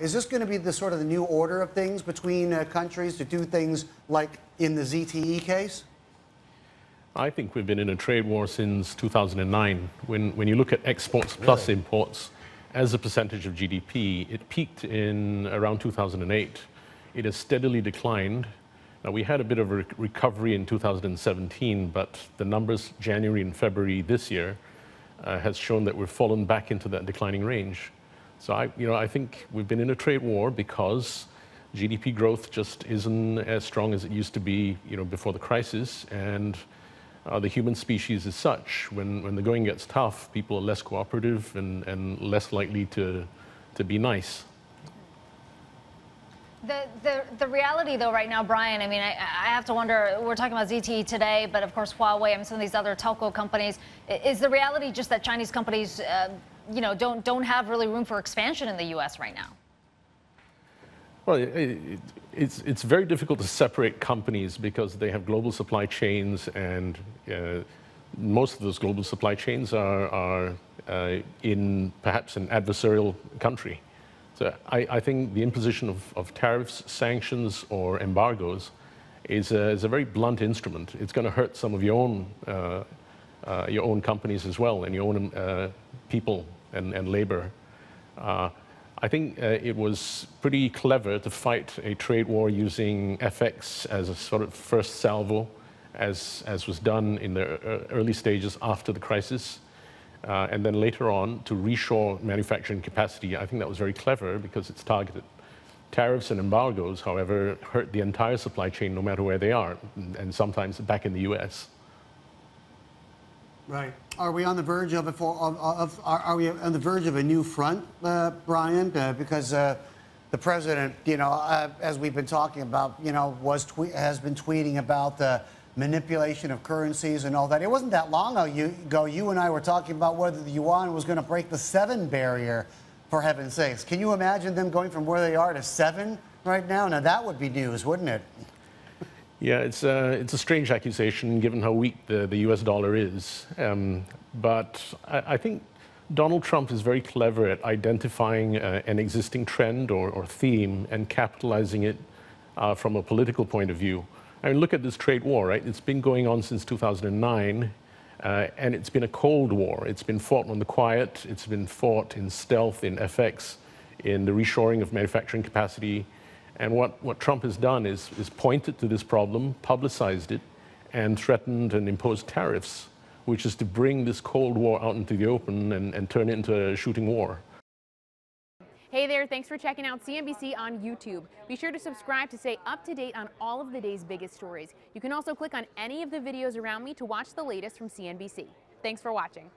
Is this going to be the sort of the new order of things between countries to do things like in the ZTE case? I think we've been in a trade war since 2009. When you look at exports plus imports as a percentage of GDP, it peaked in around 2008. It has steadily declined. Now, we had a bit of a recovery in 2017, but the numbers January and February this year has shown that we've fallen back into that declining range. So I think we've been in a trade war because GDP growth just isn't as strong as it used to be, before the crisis, and the human species is such. When the going gets tough, people are less cooperative and less likely to be nice. The reality, though, right now, Brian, I mean, I have to wonder, we're talking about ZTE today, but of course Huawei and some of these other telco companies. Is the reality just that Chinese companies, don't have really room for expansion in the U.S. right now? Well, it's very difficult to separate companies because they have global supply chains, and most of those global supply chains are in perhaps an adversarial country. So I think the imposition of tariffs, sanctions, or embargoes is a very blunt instrument. It's going to hurt some of your own companies as well, and your own people and labor. I think it was pretty clever to fight a trade war using FX as a sort of first salvo, as was done in the early stages after the crisis. And then later on to reshore manufacturing capacity. I think that was very clever because it's targeted. Tariffs and embargoes, however, hurt the entire supply chain no matter where they are, and sometimes back in the U.S. Right. Are we on the verge of are we on the verge of a new front, Brian? Because the president, as we've been talking about, has been tweeting about the manipulation of currencies and all that. It wasn't that long ago you and I were talking about whether the yuan was going to break the 7 barrier, for heaven's sakes. Can you imagine them going from where they are to 7 right now? Now that would be news, wouldn't it? Yeah, it's a strange accusation given how weak the US dollar is. But I think Donald Trump is very clever at identifying an existing trend or theme and capitalizing it from a political point of view. I mean, look at this trade war, right? It's been going on since 2009, and it's been a Cold War. It's been fought on the quiet. It's been fought in stealth, in FX, in the reshoring of manufacturing capacity. And what Trump has done is pointed to this problem, publicized it, and threatened and imposed tariffs, which is to bring this Cold War out into the open and turn it into a shooting war. Hey there, thanks for checking out CNBC on YouTube. Be sure to subscribe to stay up to date on all of the day's biggest stories. You can also click on any of the videos around me to watch the latest from CNBC. Thanks for watching.